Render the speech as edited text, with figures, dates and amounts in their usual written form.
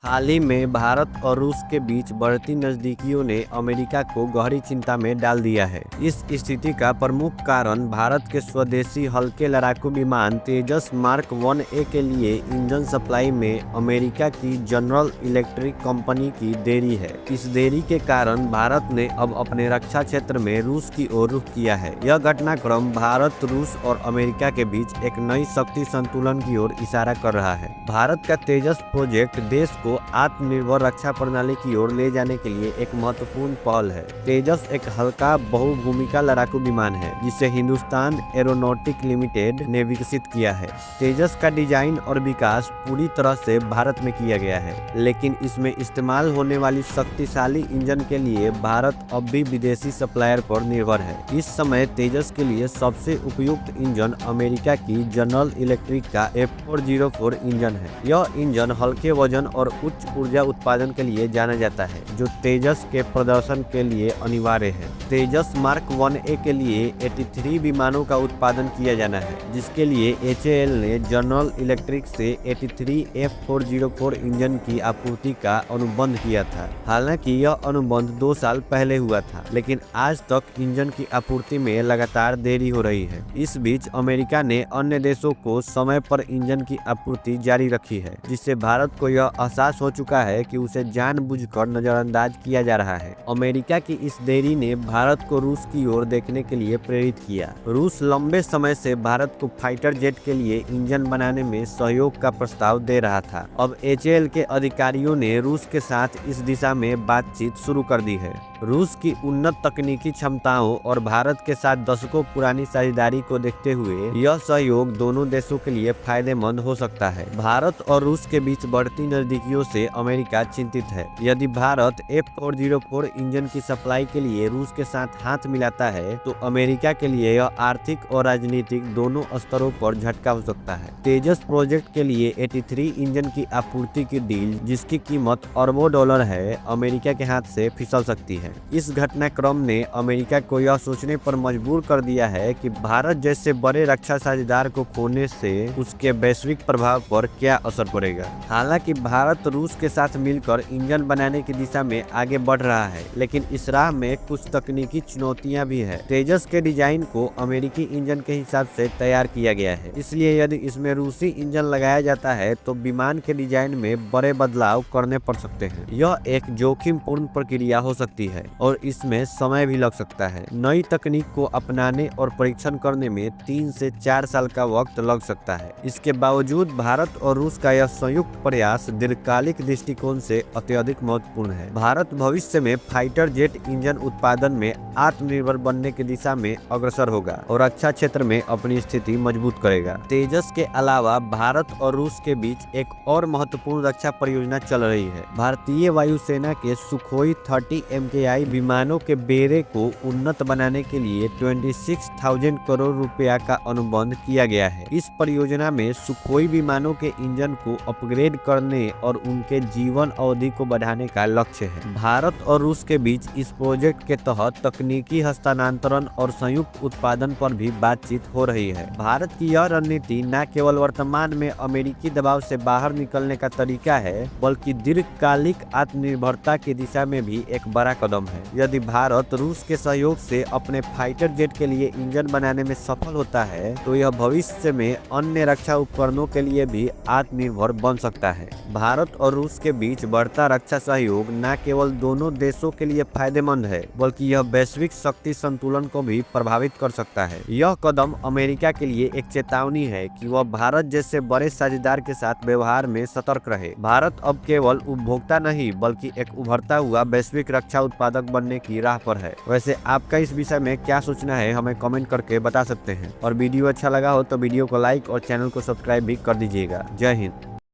हाल ही में भारत और रूस के बीच बढ़ती नजदीकियों ने अमेरिका को गहरी चिंता में डाल दिया है। इस स्थिति का प्रमुख कारण भारत के स्वदेशी हल्के लड़ाकू विमान तेजस मार्क 1A के लिए इंजन सप्लाई में अमेरिका की जनरल इलेक्ट्रिक कंपनी की देरी है। इस देरी के कारण भारत ने अब अपने रक्षा क्षेत्र में रूस की ओर रुख किया है। यह घटनाक्रम भारत, रूस और अमेरिका के बीच एक नई शक्ति संतुलन की ओर इशारा कर रहा है। भारत का तेजस प्रोजेक्ट देश को आत्मनिर्भर रक्षा प्रणाली की ओर ले जाने के लिए एक महत्वपूर्ण पहल है। तेजस एक हल्का बहुभूमिका लड़ाकू विमान है जिसे हिंदुस्तान एरोनॉटिक लिमिटेड ने विकसित किया है। तेजस का डिजाइन और विकास पूरी तरह से भारत में किया गया है, लेकिन इसमें इस्तेमाल होने वाली शक्तिशाली इंजन के लिए भारत अब भी विदेशी सप्लायर पर निर्भर है। इस समय तेजस के लिए सबसे उपयुक्त इंजन अमेरिका की जनरल इलेक्ट्रिक का F404 इंजन है। यह इंजन हल्के वजन और उच्च ऊर्जा उत्पादन के लिए जाना जाता है, जो तेजस के प्रदर्शन के लिए अनिवार्य है। तेजस मार्क 1A के लिए 83 विमानों का उत्पादन किया जाना है, जिसके लिए HAL ने जनरल इलेक्ट्रिक से 83 F404 इंजन की आपूर्ति का अनुबंध किया था। हालांकि यह अनुबंध 2 साल पहले हुआ था, लेकिन आज तक इंजन की आपूर्ति में लगातार देरी हो रही है। इस बीच अमेरिका ने अन्य देशों को समय पर इंजन की आपूर्ति जारी रखी है, जिससे भारत को यह एहसास हो चुका है कि उसे जानबूझकर नजरअंदाज किया जा रहा है। अमेरिका की इस देरी ने भारत को रूस की ओर देखने के लिए प्रेरित किया। रूस लंबे समय से भारत को फाइटर जेट के लिए इंजन बनाने में सहयोग का प्रस्ताव दे रहा था। अब HAL के अधिकारियों ने रूस के साथ इस दिशा में बातचीत शुरू कर दी है। रूस की उन्नत तकनीकी क्षमताओं और भारत के साथ दशकों पुरानी साझेदारी को देखते हुए यह सहयोग दोनों देशों के लिए फायदेमंद हो सकता है। भारत और रूस के बीच बढ़ती नजदीकियों से अमेरिका चिंतित है। यदि भारत F404 इंजन की सप्लाई के लिए रूस के साथ हाथ मिलाता है, तो अमेरिका के लिए यह आर्थिक और राजनीतिक दोनों स्तरों पर झटका हो सकता है। तेजस प्रोजेक्ट के लिए 83 इंजन की आपूर्ति की डील, जिसकी कीमत अरबों डॉलर है, अमेरिका के हाथ से फिसल सकती है। इस घटनाक्रम ने अमेरिका को यह सोचने पर मजबूर कर दिया है कि भारत जैसे बड़े रक्षा साझेदार को खोने से उसके वैश्विक प्रभाव पर क्या असर पड़ेगा। हालांकि भारत रूस के साथ मिलकर इंजन बनाने की दिशा में आगे बढ़ रहा है, लेकिन इस राह में कुछ तकनीकी चुनौतियां भी है। तेजस के डिजाइन को अमेरिकी इंजन के हिसाब से तैयार किया गया है, इसलिए यदि इसमें रूसी इंजन लगाया जाता है तो विमान के डिजाइन में बड़े बदलाव करने पड़ सकते हैं। यह एक जोखिमपूर्ण प्रक्रिया हो सकती है और इसमें समय भी लग सकता है। नई तकनीक को अपनाने और परीक्षण करने में 3 से 4 साल का वक्त लग सकता है। इसके बावजूद भारत और रूस का यह संयुक्त प्रयास दीर्घकालिक दृष्टिकोण से अत्यधिक महत्वपूर्ण है। भारत भविष्य में फाइटर जेट इंजन उत्पादन में आत्मनिर्भर बनने की दिशा में अग्रसर होगा और रक्षा क्षेत्र में अपनी स्थिति मजबूत करेगा। तेजस के अलावा भारत और रूस के बीच एक और महत्वपूर्ण रक्षा परियोजना चल रही है। भारतीय वायुसेना के सुखोई 30 MKI विमानों के बेड़े को उन्नत बनाने के लिए 26,000 करोड़ रुपया का अनुबंध किया गया है। इस परियोजना में सुखोई विमानों के इंजन को अपग्रेड करने और उनके जीवन अवधि को बढ़ाने का लक्ष्य है। भारत और रूस के बीच इस प्रोजेक्ट के तहत तकनीकी हस्तांतरण और संयुक्त उत्पादन पर भी बातचीत हो रही है। भारत की यह रणनीति न केवल वर्तमान में अमेरिकी दबाव से बाहर निकलने का तरीका है, बल्कि दीर्घकालिक आत्मनिर्भरता की दिशा में भी एक बड़ा कदम है। यदि भारत रूस के सहयोग से अपने फाइटर जेट के लिए इंजन बनाने में सफल होता है, तो यह भविष्य में अन्य रक्षा उपकरणों के लिए भी आत्मनिर्भर बन सकता है। भारत और रूस के बीच बढ़ता रक्षा सहयोग न केवल दोनों देशों के लिए फायदेमंद है, बल्कि यह वैश्विक शक्ति संतुलन को भी प्रभावित कर सकता है। यह कदम अमेरिका के लिए एक चेतावनी है कि वह भारत जैसे बड़े साझेदार के साथ व्यवहार में सतर्क रहे। भारत अब केवल उपभोक्ता नहीं, बल्कि एक उभरता हुआ वैश्विक रक्षा उत्पादक बनने की राह पर है। वैसे आपका इस विषय में क्या सोचना है, हमें कमेंट करके बता सकते हैं। और वीडियो अच्छा लगा हो तो वीडियो को लाइक और चैनल को सब्सक्राइब भी कर दीजिएगा। जय हिंद।